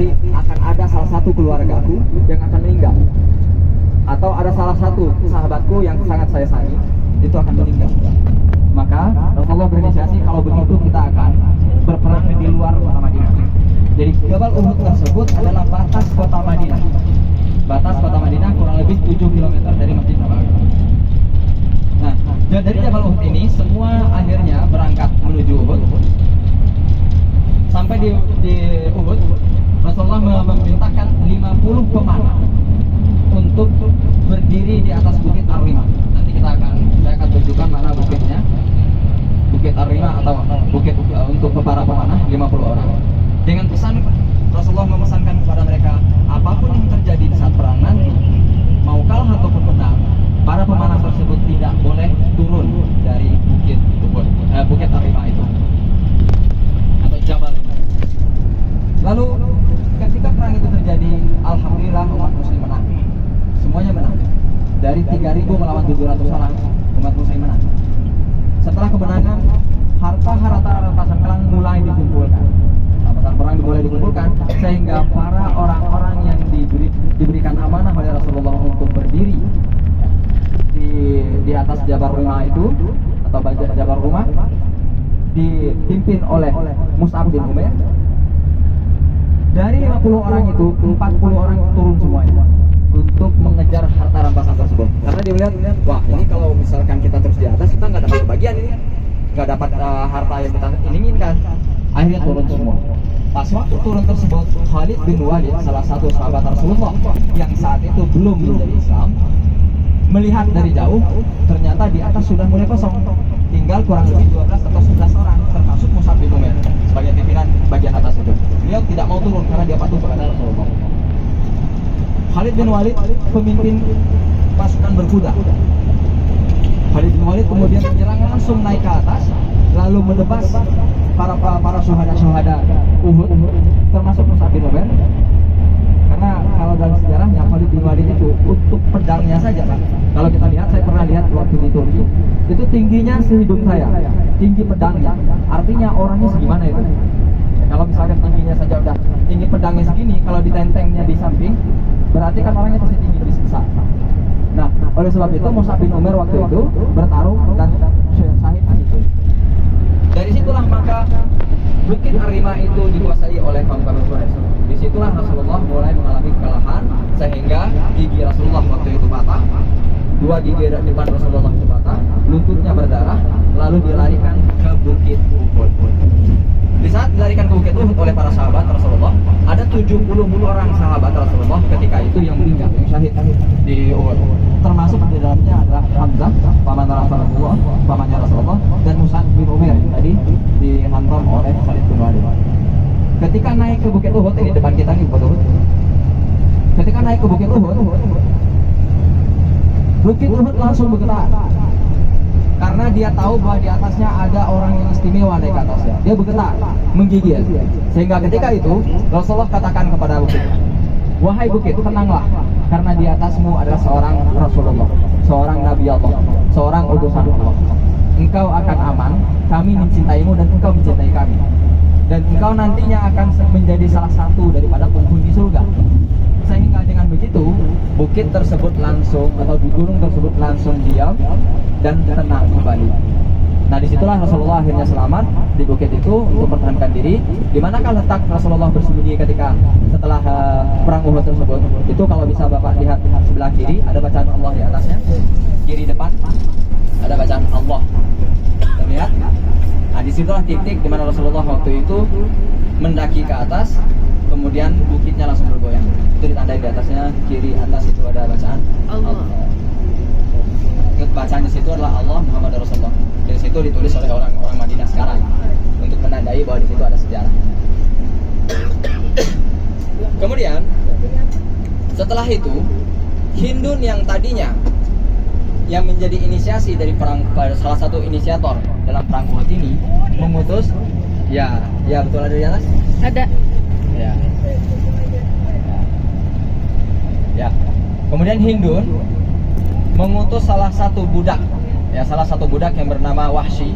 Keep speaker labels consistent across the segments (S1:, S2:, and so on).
S1: berarti akan ada salah satu keluargaku yang akan meninggal, atau ada salah satu sahabatku yang sangat saya sayangi itu akan meninggal. Maka Rasulullah berinisiasi kalau begitu kita akan berperang di luar kota Madinah. Jadi Jabal Uhud tersebut adalah batas kota Madinah. Batas kota Madinah kurang lebih 7 km dari Masjid Nabawi. Nah, dari Jabal Uhud ini semua akhirnya berangkat menuju Uhud. Sampai di Uhud, Rasulullah memerintahkan 50 pemanah untuk berdiri di atas bukit Ar-Rimah. Nanti saya akan tunjukkan mana bukitnya. Bukit Ar-Rimah atau bukit untuk para pemanah 50 orang. Dengan pesan Rasulullah memesankan kepada mereka, apapun yang terjadi di saat perang nanti, mau kalah ataupun menang, para pemanah tersebut tidak boleh turun dari bukit Ar-Rimah itu atau Jabal. Lalu ketika perang itu terjadi, alhamdulillah umat muslim menang. Semuanya menang. Dari 3.000 melawan 700 orang, umat muslim menang. Setelah kemenangan, harta-harta rampasan perang mulai dikumpulkan. Rampasan perang mulai dikumpulkan sehingga para orang-orang yang diberikan amanah oleh Rasulullah untuk berdiri di atas Jabal Rumah itu atau bagian Jabal Rumah dipimpin oleh Mus'ab bin Umair. Dari 50 orang itu 40 orang turun semuanya untuk mengejar harta rampasan tersebut, karena dia melihat, wah ini kalau misalkan kita terus di atas kita nggak dapat kebagian ini, nggak dapat harta yang kita inginkan. Akhirnya turun semua. Pas waktu turun tersebut, Khalid bin Walid, salah satu sahabat Rasulullah yang saat itu belum menjadi Islam, melihat dari jauh, ternyata di atas sudah mulai kosong, tinggal kurang lebih 12 atau 11 orang, termasuk Mus'ab bin Umair sebagai pimpinan bagian atas itu. Beliau tidak mau turun karena dia patuh kepada Rasulullah. Khalid bin Walid pemimpin pasukan berkuda. Khalid bin Walid kemudian menyerang langsung naik ke atas, lalu menebas para syuhada Uhud, termasuk Mus'ab bin Umair. Karena kalau dalam sejarahnya Khalid bin Walid itu untuk pedangnya saja, kan? Kalau kita lihat, saya pernah lihat waktu di Turki, itu tingginya sehidung saya, tinggi pedangnya. Artinya orangnya segimana itu? Kalau misalkan tingginya saja udah tinggi pedangnya segini, kalau ditentengnya di samping, berarti kan orangnya pasti tinggi besar. Nah, oleh sebab itu Mus'ab bin Umair waktu itu bertarung dan syahid di situ. Dari situlah maka bukit Ar-Rimah itu dikuasai oleh kaum Quraisy. Disitulah Rasulullah mulai mengalami kekalahan sehingga gigi Rasulullah waktu itu patah. 2 gigi depan Rasulullah itu patah, lututnya berdarah, lalu dilarikan ke bukit Uhud. Di saat dilarikan ke bukit Uhud oleh para sahabat Rasulullah, ada 70 orang sahabat Rasulullah ketika itu yang meninggal, yang syahid di Uhud. Termasuk di dalamnya adalah Hamzah, paman Rasulullah, pamannya Rasulullah, dan Mus'ab bin Umair yang tadi dihantam oleh Khalid bin Walid. Ketika naik ke bukit Uhud, ini depan kita nih bukit Uhud. Ketika naik ke bukit Uhud langsung bergetar. Karena dia tahu bahwa di atasnya ada orang yang istimewa naik ke atasnya. Dia bergetar, menggigil. Sehingga ketika itu Rasulullah katakan kepada bukit, wahai bukit, tenanglah, karena di atasmu adalah seorang Rasulullah, seorang Nabi Allah, seorang utusan Allah. Engkau akan aman, kami mencintaimu dan engkau mencintai kami. Dan engkau nantinya akan menjadi salah satu daripada penghuni surga. Sehingga dengan begitu, bukit tersebut langsung atau di gunung tersebut langsung diam dan tenang kembali. Nah, disitulah Rasulullah akhirnya selamat di bukit itu untuk mempertahankan diri. Di manakah letak Rasulullah bersembunyi ketika setelah perang Uhud tersebut? Itu kalau bisa Bapak lihat sebelah kiri, ada bacaan Allah di atasnya. Kiri depan ada bacaan Allah. Terlihat? Nah, disitulah titik di mana Rasulullah waktu itu mendaki ke atas, kemudian bukitnya langsung bergoyang. Itu ditandai di atasnya, kiri atas itu ada bacaan Allah. Bacaan di situ adalah Allah Muhammad Rasulullah. Dari situ ditulis oleh orang-orang Madinah sekarang untuk menandai bahwa di situ ada sejarah. Kemudian setelah itu Hindun yang tadinya yang menjadi inisiasi dari perang, salah satu inisiator dalam perang Uhud ini memutus, ya betul ada di atas?
S2: Ada.
S1: Ya. Kemudian Hindun mengutus salah satu budak yang bernama Wahsy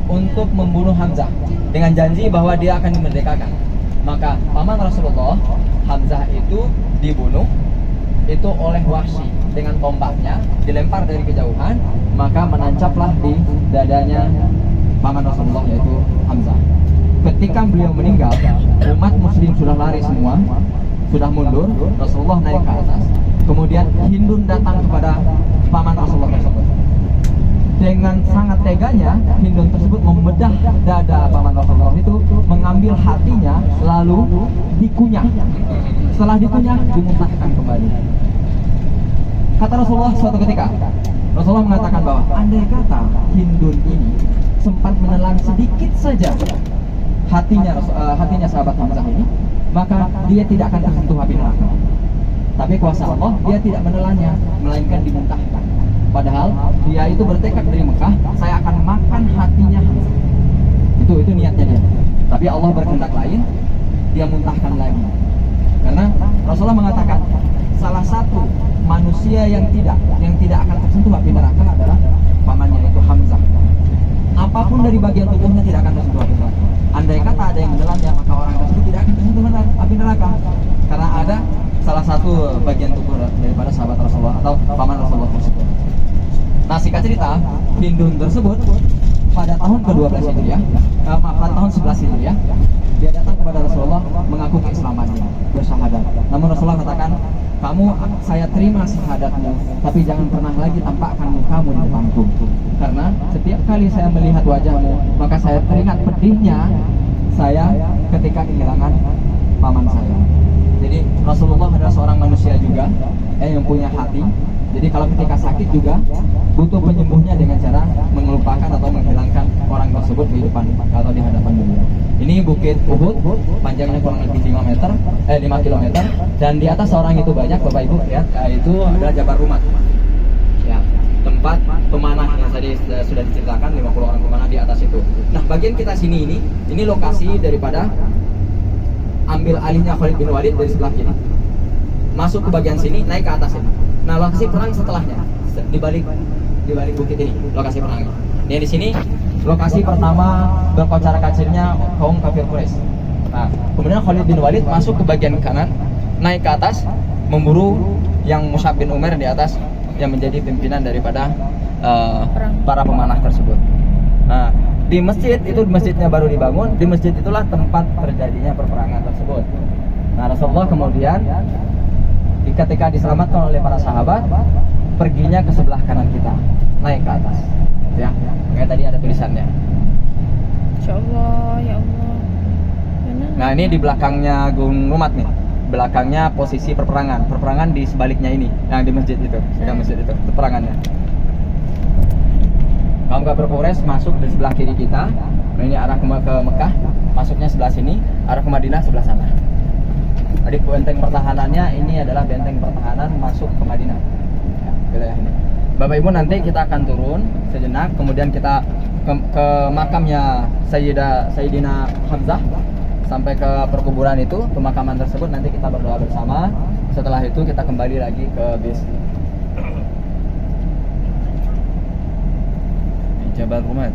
S1: untuk membunuh Hamzah dengan janji bahwa dia akan dimerdekakan. Maka paman Rasulullah, Hamzah itu dibunuh itu oleh Wahsy dengan tombaknya, dilempar dari kejauhan, maka menancaplah di dadanya paman Rasulullah yaitu Hamzah. Ketika beliau meninggal, umat muslim sudah lari semua, sudah mundur. Rasulullah naik ke atas, kemudian Hindun datang kepada paman Rasulullah tersebut. Dengan sangat teganya, Hindun tersebut membedah dada paman Rasulullah itu, mengambil hatinya, lalu dikunyah. Setelah dikunyah, dimuntahkan kembali. Kata Rasulullah suatu ketika, Rasulullah mengatakan bahwa andai kata Hindun ini sempat menelan sedikit saja hatinya sahabat Hamzah ini, maka dia tidak akan tersentuh api neraka. Tapi kuasa Allah, dia tidak menelannya, melainkan dimuntahkan. Padahal dia itu bertekad dari Mekah, saya akan makan hatinya Hamzah. Itu niatnya dia. Tapi Allah berkehendak lain, dia muntahkan lagi. Karena Rasulullah mengatakan salah satu manusia yang tidak akan tersentuh api neraka adalah pamannya itu Hamzah. Apapun dari bagian tubuhnya tidak akan tersentuh api neraka. Andai kata ada yang menelannya, maka orang tersebut tidak akan tersentuh api neraka. Karena ada salah satu bagian tubuh daripada sahabat Rasulullah atau paman Rasulullah tersebut. Nah, singkat cerita, Hindun tersebut pada tahun ke-12 Hijriah, pada tahun 11 Hijriah, dia datang kepada Rasulullah mengaku keislamannya, bersyahadat. Namun Rasulullah katakan, saya terima syahadatmu, tapi jangan pernah lagi tampakkan mukamu di depanku. Karena setiap kali saya melihat wajahmu, maka saya teringat pedihnya saya ketika kehilangan paman saya. Jadi Rasulullah adalah seorang manusia juga yang punya hati. Jadi kalau ketika sakit juga butuh penyembuhnya dengan cara mengelupakan atau menghilangkan orang tersebut di depan atau di hadapan beliau. Ini Bukit Uhud, panjangnya kurang lebih 5 km, dan di atas orang itu banyak, Bapak Ibu lihat, itu adalah Jabar Rumat. Ya, tempat pemanah yang tadi sudah diceritakan, 50 orang pemanah di atas itu. Nah, bagian kita sini ini lokasi daripada ambil alihnya Khalid bin Walid dari sebelah kiri. Masuk ke bagian sini, naik ke atas ini. Nah, lokasi perang setelahnya di balik bukit ini, lokasi perangnya. Ini di sini lokasi pertama berkocar-kacirnya kaum kafir Quraisy. Nah, kemudian Khalid bin Walid masuk ke bagian kanan, naik ke atas, memburu yang Mus'ab bin Umair di atas yang menjadi pimpinan daripada para pemanah tersebut. Nah, di masjid itu, masjidnya baru dibangun, di masjid itulah tempat terjadinya perperangan tersebut. Nah, Rasulullah kemudian ketika diselamatkan oleh para sahabat, perginya ke sebelah kanan kita, naik ke atas, ya, kayak tadi ada tulisannya.
S2: Insya Allah, ya Allah.
S1: Nah, ini di belakangnya Gunung Rumat nih, belakangnya posisi perperangan di sebaliknya ini, yang di masjid itu, peperangannya. Kaum kafir Quraisy masuk di sebelah kiri kita. Nah, ini arah ke Mekah, masuknya sebelah sini, arah ke Madinah sebelah sana. Jadi benteng pertahanannya ini adalah benteng pertahanan masuk ke Madinah, ya, wilayah ini. Bapak Ibu, nanti kita akan turun sejenak, kemudian kita ke makamnya Sayyidina Hamzah, sampai ke perkuburan itu, pemakaman tersebut, nanti kita berdoa bersama. Setelah itu kita kembali lagi ke bis. Jabal Rumat.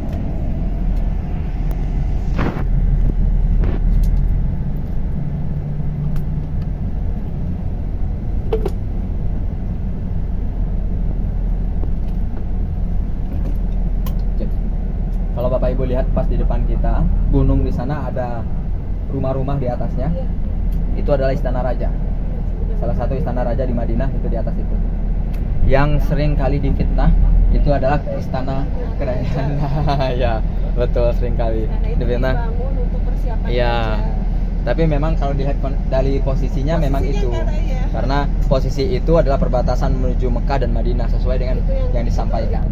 S1: Kalau Bapak Ibu lihat pas di depan kita, gunung di sana ada rumah-rumah di atasnya. Itu adalah istana raja. Salah satu istana raja di Madinah itu di atas itu. Yang sering kali difitnah itu adalah istana kerajaan. Ya, betul, sering kali difitnah. Iya. Tapi memang kalau dilihat dari posisinya memang itu. Karena posisi itu adalah perbatasan menuju Mekah dan Madinah sesuai dengan yang disampaikan.